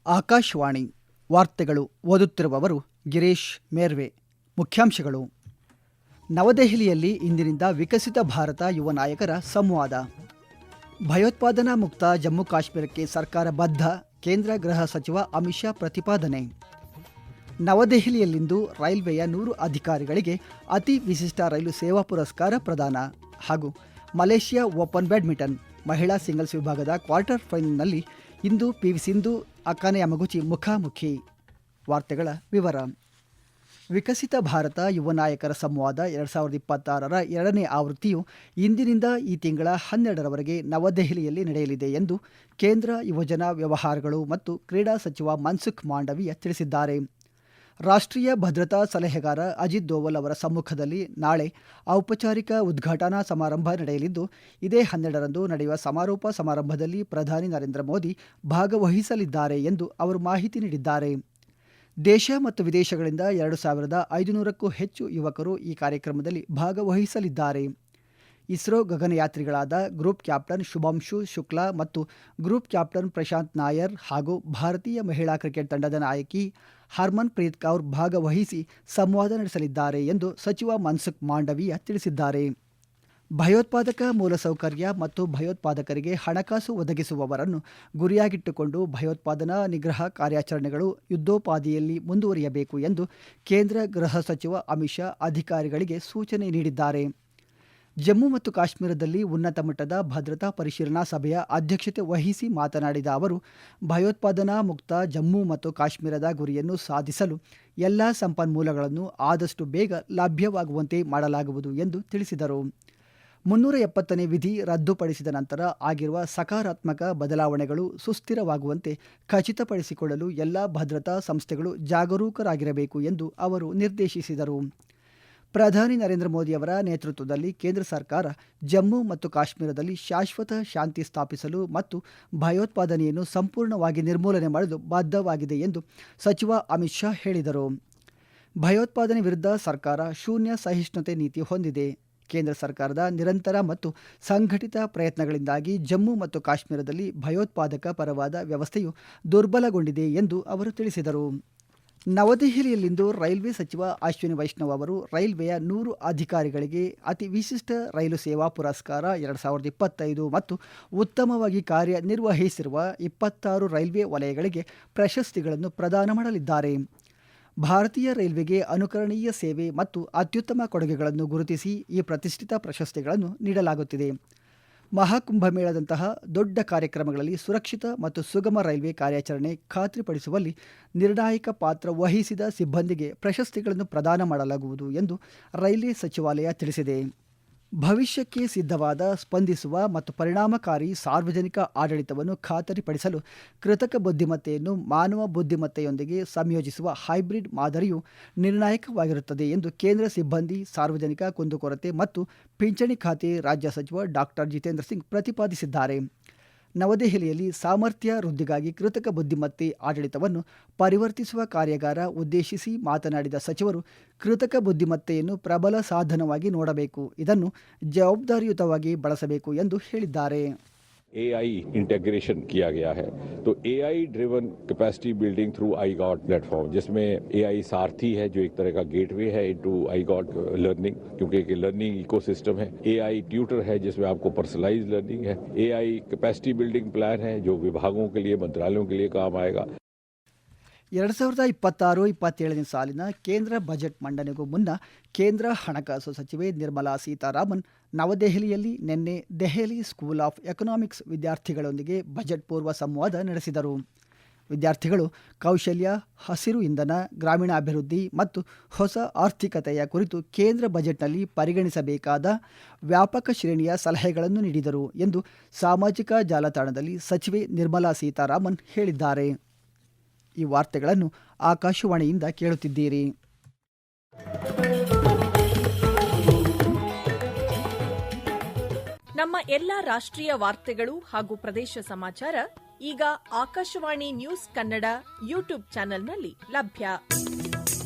ಆಕಾಶವಾಣಿ ವಾರ್ತೆಗಳು. ಓದುತ್ತಿರುವವರು ಗಿರೀಶ್ ಮೇರ್ವೆ. ಮುಖ್ಯಾಂಶಗಳು. ನವದೆಹಲಿಯಲ್ಲಿ ಇಂದಿನಿಂದ ವಿಕಸಿತ ಭಾರತ ಯುವ ನಾಯಕರ ಸಂವಾದ. ಭಯೋತ್ಪಾದನಾ ಮುಕ್ತ ಜಮ್ಮು ಕಾಶ್ಮೀರಕ್ಕೆ ಸರ್ಕಾರ ಬದ್ಧ, ಕೇಂದ್ರ ಗೃಹ ಸಚಿವ ಅಮಿತ್ ಶಾ ಪ್ರತಿಪಾದನೆ. ನವದೆಹಲಿಯಲ್ಲಿಂದು ರೈಲ್ವೆಯ 100 ಅಧಿಕಾರಿಗಳಿಗೆ ಅತಿ ವಿಶಿಷ್ಟ ರೈಲು ಸೇವಾ ಪುರಸ್ಕಾರ ಪ್ರದಾನ. ಹಾಗೂ ಮಲೇಷ್ಯಾ ಓಪನ್ ಬ್ಯಾಡ್ಮಿಂಟನ್ ಮಹಿಳಾ ಸಿಂಗಲ್ಸ್ ವಿಭಾಗದ ಕ್ವಾರ್ಟರ್ ಫೈನಲ್ನಲ್ಲಿ ಇಂದು PV ಸಿಂಧು ಅಕಾನೆ ಯಮಗುಚಿ ಮುಖಾಮುಖಿ. ವಾರ್ತೆಗಳ ವಿವರ. ವಿಕಸಿತ ಭಾರತ ಯುವ ನಾಯಕರ ಸಂವಾದ 2026ರ 2ನೇ ಆವೃತ್ತಿಯು ಇಂದಿನಿಂದ ಈ ತಿಂಗಳ 12ರವರೆಗೆ ನವದೆಹಲಿಯಲ್ಲಿ ನಡೆಯಲಿದೆ ಎಂದು ಕೇಂದ್ರ ಯುವಜನ ವ್ಯವಹಾರಗಳು ಮತ್ತು ಕ್ರೀಡಾ ಸಚಿವ ಮನ್ಸುಖ್ ಮಾಂಡವೀಯ ತಿಳಿಸಿದ್ದಾರೆ. ರಾಷ್ಟ್ರೀಯ ಭದ್ರತಾ ಸಲಹೆಗಾರ ಅಜಿತ್ ದೋವಲ್ ಅವರ ಸಮ್ಮುಖದಲ್ಲಿ ನಾಳೆ ಔಪಚಾರಿಕ ಉದ್ಘಾಟನಾ ಸಮಾರಂಭ ನಡೆಯಲಿದ್ದು, ಇದೇ 12ರಂದು ನಡೆಯುವ ಸಮಾರೋಪ ಸಮಾರಂಭದಲ್ಲಿ ಪ್ರಧಾನಿ ನರೇಂದ್ರ ಮೋದಿ ಭಾಗವಹಿಸಲಿದ್ದಾರೆ ಎಂದು ಅವರು ಮಾಹಿತಿ ನೀಡಿದ್ದಾರೆ. ದೇಶ ಮತ್ತು ವಿದೇಶಗಳಿಂದ 2500ಕ್ಕೂ ಹೆಚ್ಚು ಯುವಕರು ಈ ಕಾರ್ಯಕ್ರಮದಲ್ಲಿ ಭಾಗವಹಿಸಲಿದ್ದಾರೆ. ಇಸ್ರೋ ಗಗನಯಾತ್ರಿಗಳಾದ ಗ್ರೂಪ್ ಕ್ಯಾಪ್ಟನ್ ಶುಭಾಂಶು ಶುಕ್ಲಾ ಮತ್ತು ಗ್ರೂಪ್ ಕ್ಯಾಪ್ಟನ್ ಪ್ರಶಾಂತ್ ನಾಯರ್ ಹಾಗೂ ಭಾರತೀಯ ಮಹಿಳಾ ಕ್ರಿಕೆಟ್ ತಂಡದ ನಾಯಕಿ ಹರ್ಮನ್ ಪ್ರೀತ್ ಕೌರ್ ಭಾಗವಹಿಸಿ ಸಂವಾದ ನಡೆಸಲಿದ್ದಾರೆ ಎಂದು ಸಚಿವ ಮನ್ಸುಖ್ ಮಾಂಡವೀಯ ತಿಳಿಸಿದ್ದಾರೆ. ಭಯೋತ್ಪಾದಕ ಮೂಲಸೌಕರ್ಯ ಮತ್ತು ಭಯೋತ್ಪಾದಕರಿಗೆ ಹಣಕಾಸು ಒದಗಿಸುವವರನ್ನು ಗುರಿಯಾಗಿಟ್ಟುಕೊಂಡು ಭಯೋತ್ಪಾದನಾ ನಿಗ್ರಹ ಕಾರ್ಯಾಚರಣೆಗಳು ಯುದ್ಧೋಪಾದಿಯಲ್ಲಿ ಮುಂದುವರಿಯಬೇಕು ಎಂದು ಕೇಂದ್ರ ಗೃಹ ಸಚಿವ ಅಮಿತ್ ಶಾ ಅಧಿಕಾರಿಗಳಿಗೆ ಸೂಚನೆ ನೀಡಿದ್ದಾರೆ. ಜಮ್ಮು ಮತ್ತು ಕಾಶ್ಮೀರದಲ್ಲಿ ಉನ್ನತ ಮಟ್ಟದ ಭದ್ರತಾ ಪರಿಶೀಲನಾ ಸಭೆಯ ಅಧ್ಯಕ್ಷತೆ ವಹಿಸಿ ಮಾತನಾಡಿದ ಅವರು, ಭಯೋತ್ಪಾದನಾ ಮುಕ್ತ ಜಮ್ಮು ಮತ್ತು ಕಾಶ್ಮೀರದ ಗುರಿಯನ್ನು ಸಾಧಿಸಲು ಎಲ್ಲ ಸಂಪನ್ಮೂಲಗಳನ್ನು ಆದಷ್ಟು ಬೇಗ ಲಭ್ಯವಾಗುವಂತೆ ಮಾಡಲಾಗುವುದು ಎಂದು ತಿಳಿಸಿದರು. 370ನೇ ವಿಧಿ ರದ್ದುಪಡಿಸಿದ ನಂತರ ಆಗಿರುವ ಸಕಾರಾತ್ಮಕ ಬದಲಾವಣೆಗಳು ಸುಸ್ಥಿರವಾಗುವಂತೆ ಖಚಿತಪಡಿಸಿಕೊಳ್ಳಲು ಎಲ್ಲ ಭದ್ರತಾ ಸಂಸ್ಥೆಗಳು ಜಾಗರೂಕರಾಗಿರಬೇಕು ಎಂದು ಅವರು ನಿರ್ದೇಶಿಸಿದರು. ಪ್ರಧಾನಿ ನರೇಂದ್ರ ಮೋದಿ ಅವರ ನೇತೃತ್ವದಲ್ಲಿ ಕೇಂದ್ರ ಸರ್ಕಾರ ಜಮ್ಮು ಮತ್ತು ಕಾಶ್ಮೀರದಲ್ಲಿ ಶಾಶ್ವತ ಶಾಂತಿ ಸ್ಥಾಪಿಸಲು ಮತ್ತು ಭಯೋತ್ಪಾದನೆಯನ್ನು ಸಂಪೂರ್ಣವಾಗಿ ನಿರ್ಮೂಲನೆ ಮಾಡಲು ಬದ್ಧವಾಗಿದೆ ಎಂದು ಸಚಿವ ಅಮಿತ್ ಶಾ ಹೇಳಿದರು. ಭಯೋತ್ಪಾದನೆ ವಿರುದ್ಧ ಸರ್ಕಾರ ಶೂನ್ಯ ಸಹಿಷ್ಣುತೆ ನೀತಿ ಹೊಂದಿದೆ. ಕೇಂದ್ರ ಸರ್ಕಾರದ ನಿರಂತರ ಮತ್ತು ಸಂಘಟಿತ ಪ್ರಯತ್ನಗಳಿಂದಾಗಿ ಜಮ್ಮು ಮತ್ತು ಕಾಶ್ಮೀರದಲ್ಲಿ ಭಯೋತ್ಪಾದಕ ಪರವಾದ ವ್ಯವಸ್ಥೆಯು ದುರ್ಬಲಗೊಂಡಿದೆ ಎಂದು ಅವರು ತಿಳಿಸಿದರು. ನವದೆಹಲಿಯಲ್ಲಿಂದು ರೈಲ್ವೆ ಸಚಿವ ಅಶ್ವಿನಿ ವೈಷ್ಣವ್ ಅವರು ರೈಲ್ವೆಯ 100 ಅಧಿಕಾರಿಗಳಿಗೆ ಅತಿ ವಿಶಿಷ್ಟ ರೈಲು ಸೇವಾ ಪುರಸ್ಕಾರ 2025 ಮತ್ತು ಉತ್ತಮವಾಗಿ ಕಾರ್ಯನಿರ್ವಹಿಸಿರುವ 26 ರೈಲ್ವೆ ವಲಯಗಳಿಗೆ ಪ್ರಶಸ್ತಿಗಳನ್ನು ಪ್ರದಾನ ಮಾಡಲಿದ್ದಾರೆ. ಭಾರತೀಯ ರೈಲ್ವೆಗೆ ಅನುಕರಣೀಯ ಸೇವೆ ಮತ್ತು ಅತ್ಯುತ್ತಮ ಕೊಡುಗೆಗಳನ್ನು ಗುರುತಿಸಿ ಈ ಪ್ರತಿಷ್ಠಿತ ಪ್ರಶಸ್ತಿಗಳನ್ನು ನೀಡಲಾಗುತ್ತಿದೆ. ಮಹಾಕುಂಭಮೇಳದಂತಹ ದೊಡ್ಡ ಕಾರ್ಯಕ್ರಮಗಳಲ್ಲಿ ಸುರಕ್ಷಿತ ಮತ್ತು ಸುಗಮ ರೈಲ್ವೆ ಕಾರ್ಯಾಚರಣೆ ಖಾತ್ರಿಪಡಿಸುವಲ್ಲಿ ನಿರ್ಣಾಯಕ ಪಾತ್ರ ವಹಿಸಿದ ಸಿಬ್ಬಂದಿಗೆ ಪ್ರಶಸ್ತಿಗಳನ್ನು ಪ್ರದಾನ ಮಾಡಲಾಗುವುದು ಎಂದು ರೈಲ್ವೆ ಸಚಿವಾಲಯ ತಿಳಿಸಿದೆ. ಭವಿಷ್ಯಕ್ಕೆ ಸಿದ್ಧವಾದ, ಸ್ಪಂದಿಸುವ ಮತ್ತು ಪರಿಣಾಮಕಾರಿ ಸಾರ್ವಜನಿಕ ಆಡಳಿತವನ್ನು ಖಾತರಿಪಡಿಸಲು ಕೃತಕ ಬುದ್ಧಿಮತ್ತೆಯನ್ನು ಮಾನವ ಬುದ್ಧಿಮತ್ತೆಯೊಂದಿಗೆ ಸಂಯೋಜಿಸುವ ಹೈಬ್ರಿಡ್ ಮಾದರಿಯು ನಿರ್ಣಾಯಕವಾಗಿರುತ್ತದೆ ಎಂದು ಕೇಂದ್ರ ಸಿಬ್ಬಂದಿ, ಸಾರ್ವಜನಿಕ ಕುಂದುಕೊರತೆ ಮತ್ತು ಪಿಂಚಣಿ ಖಾತೆ ರಾಜ್ಯ ಸಚಿವ ಡಾಕ್ಟರ್ ಜಿತೇಂದ್ರ ಸಿಂಗ್ ಪ್ರತಿಪಾದಿಸಿದ್ದಾರೆ. ನವದೆಹಲಿಯಲ್ಲಿ ಸಾಮರ್ಥ್ಯ ವೃದ್ಧಿಗಾಗಿ ಕೃತಕ ಬುದ್ಧಿಮತ್ತೆ ಆಡಳಿತವನ್ನು ಪರಿವರ್ತಿಸುವ ಕಾರ್ಯಾಗಾರ ಉದ್ದೇಶಿಸಿ ಮಾತನಾಡಿದ ಸಚಿವರು, ಕೃತಕ ಬುದ್ಧಿಮತ್ತೆಯನ್ನು ಪ್ರಬಲ ಸಾಧನವಾಗಿ ನೋಡಬೇಕು, ಇದನ್ನು ಜವಾಬ್ದಾರಿಯುತವಾಗಿ ಬಳಸಬೇಕು ಎಂದು ಹೇಳಿದ್ದಾರೆ. AI इंटीग्रेशन किया गया है, तो AI driven capacity building through iGOT platform, जिसमें AI सारथी है जो एक तरह का गेटवे है इनटू iGOT लर्निंग, क्योंकि एक लर्निंग इकोसिस्टम है. AI ट्यूटर है जिसमें आपको पर्सनलाइज लर्निंग है. AI कैपेसिटी बिल्डिंग प्लान है जो विभागों के लिए, मंत्रालयों के लिए काम आएगा. 2026-27ನೇ ಸಾಲಿನ ಕೇಂದ್ರ ಬಜೆಟ್ ಮಂಡನೆಗೂ ಮುನ್ನ ಕೇಂದ್ರ ಹಣಕಾಸು ಸಚಿವೆ ನಿರ್ಮಲಾ ಸೀತಾರಾಮನ್ ನವದೆಹಲಿಯಲ್ಲಿ ನಿನ್ನೆ ದೆಹಲಿ ಸ್ಕೂಲ್ ಆಫ್ ಎಕನಾಮಿಕ್ಸ್ ವಿದ್ಯಾರ್ಥಿಗಳೊಂದಿಗೆ ಬಜೆಟ್ ಪೂರ್ವ ಸಂವಾದ ನಡೆಸಿದರು. ವಿದ್ಯಾರ್ಥಿಗಳು ಕೌಶಲ್ಯ, ಹಸಿರು ಇಂಧನ, ಗ್ರಾಮೀಣಾಭಿವೃದ್ಧಿ ಮತ್ತು ಹೊಸ ಆರ್ಥಿಕತೆಯ ಕುರಿತು ಕೇಂದ್ರ ಬಜೆಟ್ನಲ್ಲಿ ಪರಿಗಣಿಸಬೇಕಾದ ವ್ಯಾಪಕ ಶ್ರೇಣಿಯ ಸಲಹೆಗಳನ್ನು ನೀಡಿದರು ಎಂದು ಸಾಮಾಜಿಕ ಜಾಲತಾಣದಲ್ಲಿ ಸಚಿವೆ ನಿರ್ಮಲಾ ಸೀತಾರಾಮನ್ ಹೇಳಿದ್ದಾರೆ. ಈ ವಾರ್ತೆಗಳನ್ನು ಆಕಾಶವಾಣಿಯಿಂದ ಕೇಳುತ್ತಿದ್ದೀರಿ. ನಮ್ಮ ಎಲ್ಲ ರಾಷ್ಟ್ರೀಯ ವಾರ್ತೆಗಳು ಹಾಗೂ ಪ್ರದೇಶ ಸಮಾಚಾರ ಈಗ ಆಕಾಶವಾಣಿ ನ್ಯೂಸ್ ಕನ್ನಡ ಯೂಟ್ಯೂಬ್ ಚಾನೆಲ್ನಲ್ಲಿ ಲಭ್ಯ.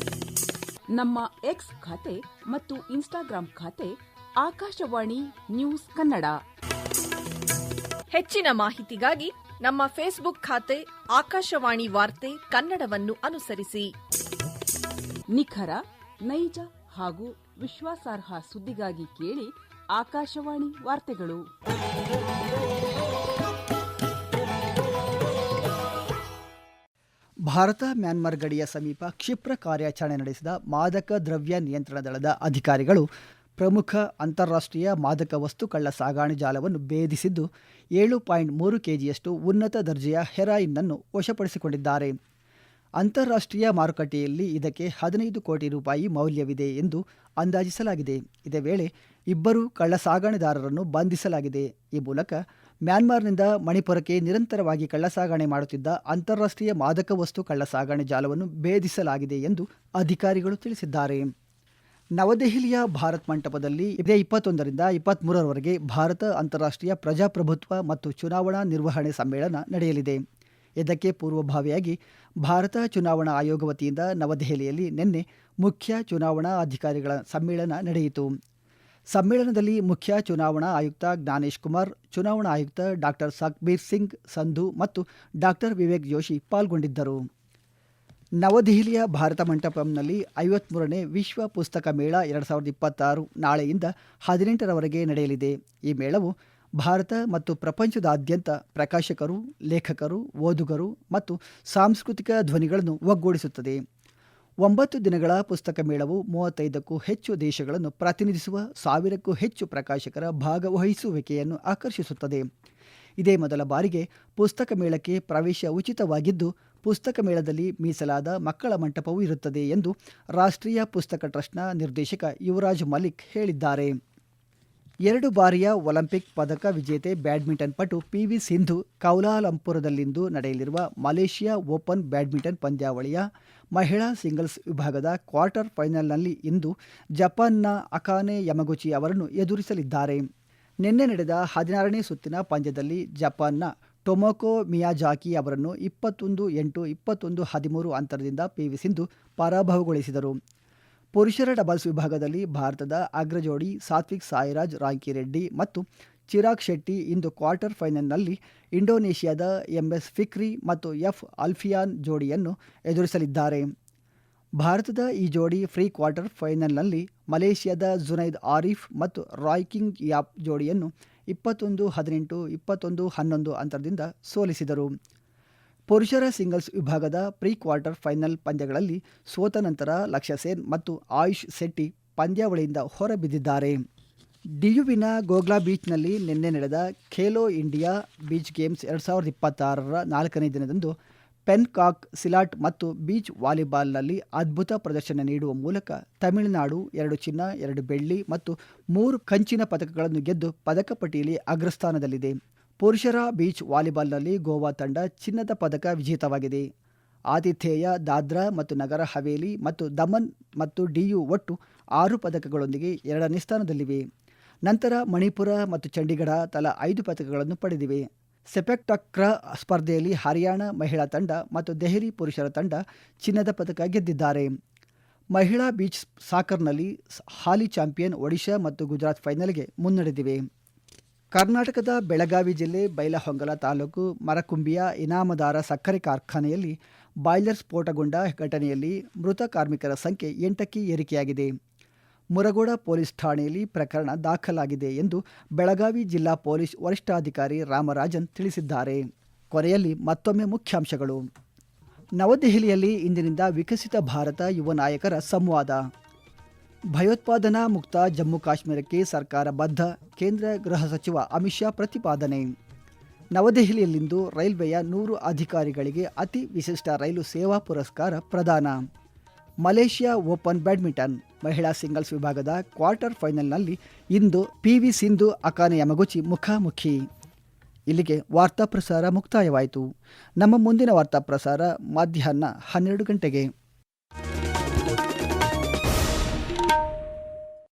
ನಮ್ಮ ಎಕ್ಸ್ ಖಾತೆ ಮತ್ತು ಇನ್ಸ್ಟಾಗ್ರಾಂ ಖಾತೆ ಆಕಾಶವಾಣಿ ನ್ಯೂಸ್ ಕನ್ನಡ. ಹೆಚ್ಚಿನ ಮಾಹಿತಿಗಾಗಿ ನಮ್ಮ ಫೇಸ್ಬುಕ್ ಖಾತೆ ಆಕಾಶವಾಣಿ ವಾರ್ತೆ ಕನ್ನಡವನ್ನು ಅನುಸರಿಸಿ. ನಿಖರ, ನೈಜ ಹಾಗೂ ವಿಶ್ವಾಸಾರ್ಹ ಸುದ್ದಿಗಾಗಿ ಕೇಳಿ ಆಕಾಶವಾಣಿ ವಾರ್ತೆಗಳು. ಭಾರತ ಮ್ಯಾನ್ಮಾರ್ ಗಡಿಯ ಸಮೀಪ ಕ್ಷಿಪ್ರ ಕಾರ್ಯಾಚರಣೆ ನಡೆಸಿದ ಮಾದಕ ದ್ರವ್ಯ ನಿಯಂತ್ರಣ ದಳದ ಅಧಿಕಾರಿಗಳು ಪ್ರಮುಖ ಅಂತಾರಾಷ್ಟ್ರೀಯ ಮಾದಕ ವಸ್ತು ಕಳ್ಳ ಸಾಗಾಣೆ ಜಾಲವನ್ನು ಭೇದಿಸಿದ್ದು 7.3 ಕೆಜಿಯಷ್ಟು ಉನ್ನತ ದರ್ಜೆಯ ಹೆರಾಯಿನ್ನನ್ನು ವಶಪಡಿಸಿಕೊಂಡಿದ್ದಾರೆ. ಅಂತಾರಾಷ್ಟ್ರೀಯ ಮಾರುಕಟ್ಟೆಯಲ್ಲಿ ಇದಕ್ಕೆ 15 ಕೋಟಿ ರೂಪಾಯಿ ಮೌಲ್ಯವಿದೆ ಎಂದು ಅಂದಾಜಿಸಲಾಗಿದೆ. ಇದೇ ವೇಳೆ ಇಬ್ಬರು ಕಳ್ಳ ಸಾಗಾಣೆದಾರರನ್ನು ಬಂಧಿಸಲಾಗಿದೆ. ಈ ಮೂಲಕ ಮ್ಯಾನ್ಮಾರ್ನಿಂದ ಮಣಿಪುರಕ್ಕೆ ನಿರಂತರವಾಗಿ ಕಳ್ಳಸಾಗಣೆ ಮಾಡುತ್ತಿದ್ದ ಅಂತಾರಾಷ್ಟ್ರೀಯ ಮಾದಕ ವಸ್ತು ಕಳ್ಳ ಸಾಗಣೆ ಜಾಲವನ್ನು ಭೇದಿಸಲಾಗಿದೆ ಎಂದು ಅಧಿಕಾರಿಗಳು ತಿಳಿಸಿದ್ದಾರೆ. ನವದೆಹಲಿಯ ಭಾರತ್ ಮಂಟಪದಲ್ಲಿ ಇದೇ 21ರಿಂದ 23ರವರೆಗೆ ಭಾರತ ಅಂತಾರಾಷ್ಟ್ರೀಯ ಪ್ರಜಾಪ್ರಭುತ್ವ ಮತ್ತು ಚುನಾವಣಾ ನಿರ್ವಹಣೆ ಸಮ್ಮೇಳನ ನಡೆಯಲಿದೆ. ಇದಕ್ಕೆ ಪೂರ್ವಭಾವಿಯಾಗಿ ಭಾರತ ಚುನಾವಣಾ ಆಯೋಗ ವತಿಯಿಂದ ನವದೆಹಲಿಯಲ್ಲಿ ನಿನ್ನೆ ಮುಖ್ಯ ಚುನಾವಣಾ ಅಧಿಕಾರಿಗಳ ಸಮ್ಮೇಳನ ನಡೆಯಿತು. ಸಮ್ಮೇಳನದಲ್ಲಿ ಮುಖ್ಯ ಚುನಾವಣಾ ಆಯುಕ್ತ ಜ್ಞಾನೇಶ್ ಕುಮಾರ್, ಚುನಾವಣಾ ಆಯುಕ್ತ ಡಾಕ್ಟರ್ ಸಕ್ಬೀರ್ ಸಿಂಗ್ ಸಂಧು ಮತ್ತು ಡಾಕ್ಟರ್ ವಿವೇಕ್ ಜೋಶಿ ಪಾಲ್ಗೊಂಡಿದ್ದರು. ನವದೆಹಲಿಯ ಭಾರತ ಮಂಟಪಂನಲ್ಲಿ 53ನೇ ವಿಶ್ವ ಪುಸ್ತಕ ಮೇಳ 2026 ನಾಳೆಯಿಂದ 18ರವರೆಗೆ ನಡೆಯಲಿದೆ. ಈ ಮೇಳವು ಭಾರತ ಮತ್ತು ಪ್ರಪಂಚದಾದ್ಯಂತ ಪ್ರಕಾಶಕರು, ಲೇಖಕರು, ಓದುಗರು ಮತ್ತು ಸಾಂಸ್ಕೃತಿಕ ಧ್ವನಿಗಳನ್ನು ಒಗ್ಗೂಡಿಸುತ್ತದೆ. 9 ದಿನಗಳ ಪುಸ್ತಕ ಮೇಳವು 35ಕ್ಕೂ ಹೆಚ್ಚು ದೇಶಗಳನ್ನು ಪ್ರತಿನಿಧಿಸುವ 1000ಕ್ಕೂ ಹೆಚ್ಚು ಪ್ರಕಾಶಕರ ಭಾಗವಹಿಸುವಿಕೆಯನ್ನು ಆಕರ್ಷಿಸುತ್ತದೆ. ಇದೇ ಮೊದಲ ಬಾರಿಗೆ ಪುಸ್ತಕ ಮೇಳಕ್ಕೆ ಪ್ರವೇಶ ಉಚಿತವಾಗಿದ್ದು, ಪುಸ್ತಕ ಮೇಳದಲ್ಲಿ ಮೀಸಲಾದ ಮಕ್ಕಳ ಮಂಟಪವೂ ಇರುತ್ತದೆ ಎಂದು ರಾಷ್ಟ್ರೀಯ ಪುಸ್ತಕ ಟ್ರಸ್ಟ್ನ ನಿರ್ದೇಶಕ ಯುವರಾಜ್ ಮಲಿಕ್ ಹೇಳಿದ್ದಾರೆ. 2 ಬಾರಿಯ ಒಲಿಂಪಿಕ್ ಪದಕ ವಿಜೇತೆ ಬ್ಯಾಡ್ಮಿಂಟನ್ ಪಟು ಪಿವಿ ಸಿಂಧು ಕೌಲಾಲಂಪುರದಲ್ಲಿಂದು ನಡೆಯಲಿರುವ ಮಲೇಷಿಯಾ ಓಪನ್ ಬ್ಯಾಡ್ಮಿಂಟನ್ ಪಂದ್ಯಾವಳಿಯ ಮಹಿಳಾ ಸಿಂಗಲ್ಸ್ ವಿಭಾಗದ ಕ್ವಾರ್ಟರ್ ಫೈನಲ್ನಲ್ಲಿ ಇಂದು ಜಪಾನ್ನ ಅಕಾನೆ ಯಮಗುಚಿ ಅವರನ್ನು ಎದುರಿಸಲಿದ್ದಾರೆ. ನಿನ್ನೆ ನಡೆದ 16ನೇ ಸುತ್ತಿನ ಪಂದ್ಯದಲ್ಲಿ ಜಪಾನ್ನ ಟೊಮೊಕೊ ಮಿಯಾಜಾಕಿ ಅವರನ್ನು 21-8, 21-13 ಅಂತರದಿಂದ ಪಿವಿ ಸಿಂಧು ಪರಾಭವಗೊಳಿಸಿದರು. ಪುರುಷರ ಡಬಲ್ಸ್ ವಿಭಾಗದಲ್ಲಿ ಭಾರತದ ಅಗ್ರಜೋಡಿ ಸಾತ್ವಿಕ್ ಸಾಯಿರಾಜ್ ರಾಂಕಿರೆಡ್ಡಿ ಮತ್ತು ಚಿರಾಗ್ ಶೆಟ್ಟಿ ಇಂದು ಕ್ವಾರ್ಟರ್ ಫೈನಲ್ನಲ್ಲಿ ಇಂಡೋನೇಷ್ಯಾದ ಎಂಎಸ್ ಫಿಕ್ರಿ ಮತ್ತು ಎಫ್ ಅಲ್ಫಿಯಾನ್ ಜೋಡಿಯನ್ನು ಎದುರಿಸಲಿದ್ದಾರೆ. ಭಾರತದ ಈ ಜೋಡಿ ಪ್ರೀ ಕ್ವಾರ್ಟರ್ ಫೈನಲ್ನಲ್ಲಿ ಮಲೇಷಿಯಾದ ಜುನೈದ್ ಆರಿಫ್ ಮತ್ತು ರಾಯ್ ಕಿಂಗ್ ಯಾಪ್ ಜೋಡಿಯನ್ನು 21-18, 21-11 ಅಂತರದಿಂದ ಸೋಲಿಸಿದರು. ಪುರುಷರ ಸಿಂಗಲ್ಸ್ ವಿಭಾಗದ ಪ್ರೀ ಕ್ವಾರ್ಟರ್ ಫೈನಲ್ ಪಂದ್ಯಗಳಲ್ಲಿ ಸೋತ ನಂತರ ಲಕ್ಷ್ಯ ಸೇನ್ ಮತ್ತು ಆಯುಷ್ ಶೆಟ್ಟಿ ಪಂದ್ಯಾವಳಿಯಿಂದ ಹೊರಬಿದ್ದಿದ್ದಾರೆ. ಡಿಯುವಿನ ಗೋಗ್ಲಾ ಬೀಚ್ನಲ್ಲಿ ನಿನ್ನೆ ನಡೆದ ಖೇಲೋ ಇಂಡಿಯಾ ಬೀಚ್ ಗೇಮ್ಸ್ 2026ರ 4ನೇ ದಿನದಂದು ಪೆನ್ಕಾಕ್, ಸಿಲಾಟ್ ಮತ್ತು ಬೀಚ್ ವಾಲಿಬಾಲ್ನಲ್ಲಿ ಅದ್ಭುತ ಪ್ರದರ್ಶನ ನೀಡುವ ಮೂಲಕ ತಮಿಳುನಾಡು 2 ಚಿನ್ನ, 2 ಬೆಳ್ಳಿ ಮತ್ತು 3 ಕಂಚಿನ ಪದಕಗಳನ್ನು ಗೆದ್ದು ಪದಕ ಪಟ್ಟಿಯಲ್ಲಿ ಅಗ್ರಸ್ಥಾನದಲ್ಲಿದೆ. ಪುರುಷರ ಬೀಚ್ ವಾಲಿಬಾಲ್ನಲ್ಲಿ ಗೋವಾ ತಂಡ ಚಿನ್ನದ ಪದಕ ವಿಜೇತವಾಗಿದೆ. ಆತಿಥೇಯ ದಾದ್ರಾ ಮತ್ತು ನಗರ ಹವೇಲಿ ಮತ್ತು ದಮನ್ ಮತ್ತು ಡಿಯು ಒಟ್ಟು 6 ಪದಕಗಳೊಂದಿಗೆ 2ನೇ ಸ್ಥಾನದಲ್ಲಿವೆ. ನಂತರ ಮಣಿಪುರ ಮತ್ತು ಚಂಡೀಗಢ ತಲಾ 5 ಪದಕಗಳನ್ನು ಪಡೆದಿವೆ. ಸೆಪೆಕ್ ಟಕ್ರಾ ಸ್ಪರ್ಧೆಯಲ್ಲಿ ಹರಿಯಾಣ ಮಹಿಳಾ ತಂಡ ಮತ್ತು ದೆಹಲಿ ಪುರುಷರ ತಂಡ ಚಿನ್ನದ ಪದಕ ಗೆದ್ದಿದ್ದಾರೆ. ಮಹಿಳಾ ಬೀಚ್ ಸಾಕರ್ನಲ್ಲಿ ಹಾಲಿ ಚಾಂಪಿಯನ್ ಒಡಿಶಾ ಮತ್ತು ಗುಜರಾತ್ ಫೈನಲ್ಗೆ ಮುನ್ನಡೆದಿವೆ. ಕರ್ನಾಟಕದ ಬೆಳಗಾವಿ ಜಿಲ್ಲೆ ಬೈಲಹೊಂಗಲ ತಾಲೂಕು ಮರಕುಂಬಿಯ ಇನಾಮದಾರ ಸಕ್ಕರೆ ಕಾರ್ಖಾನೆಯಲ್ಲಿ ಬಾಯ್ಲರ್ ಸ್ಫೋಟಗೊಂಡ ಘಟನೆಯಲ್ಲಿ ಮೃತ ಕಾರ್ಮಿಕರ ಸಂಖ್ಯೆ 8ಕ್ಕೆ ಏರಿಕೆಯಾಗಿದೆ. ಮುರಗೋಡ ಪೊಲೀಸ್ ಠಾಣೆಯಲ್ಲಿ ಪ್ರಕರಣ ದಾಖಲಾಗಿದೆ ಎಂದು ಬೆಳಗಾವಿ ಜಿಲ್ಲಾ ಪೊಲೀಸ್ ವರಿಷ್ಠಾಧಿಕಾರಿ ರಾಮರಾಜನ್ ತಿಳಿಸಿದ್ದಾರೆ. ಕೊನೆಯಲ್ಲಿ ಮತ್ತೊಮ್ಮೆ ಮುಖ್ಯಾಂಶಗಳು. ನವದೆಹಲಿಯಲ್ಲಿ ಇಂದಿನಿಂದ ವಿಕಸಿತ ಭಾರತ ಯುವ ನಾಯಕರ ಸಂವಾದ. ಭಯೋತ್ಪಾದನಾ ಮುಕ್ತ ಜಮ್ಮು ಕಾಶ್ಮೀರಕ್ಕೆ ಸರ್ಕಾರ ಬದ್ಧ, ಕೇಂದ್ರ ಗೃಹ ಸಚಿವ ಅಮಿತ್ ಶಾ ಪ್ರತಿಪಾದನೆ. ನವದೆಹಲಿಯಲ್ಲಿಂದು ರೈಲ್ವೆಯ 100 ಅಧಿಕಾರಿಗಳಿಗೆ ಅತಿ ವಿಶಿಷ್ಟ ರೈಲು ಸೇವಾ ಪುರಸ್ಕಾರ ಪ್ರದಾನ. ಮಲೇಷಿಯಾ ಓಪನ್ ಬ್ಯಾಡ್ಮಿಂಟನ್ ಮಹಿಳಾ ಸಿಂಗಲ್ಸ್ ವಿಭಾಗದ ಕ್ವಾರ್ಟರ್ ಫೈನಲ್ನಲ್ಲಿ ಇಂದು ಪಿವಿ ಸಿಂಧು ಅಕಾನೆ ಯಮಗುಚಿ ಮುಖಾಮುಖಿ. ಇಲ್ಲಿಗೆ ವಾರ್ತಾ ಪ್ರಸಾರ ಮುಕ್ತಾಯವಾಯಿತು. ನಮ್ಮ ಮುಂದಿನ ವಾರ್ತಾ ಪ್ರಸಾರ ಮಧ್ಯಾಹ್ನ 12 ಗಂಟೆಗೆ.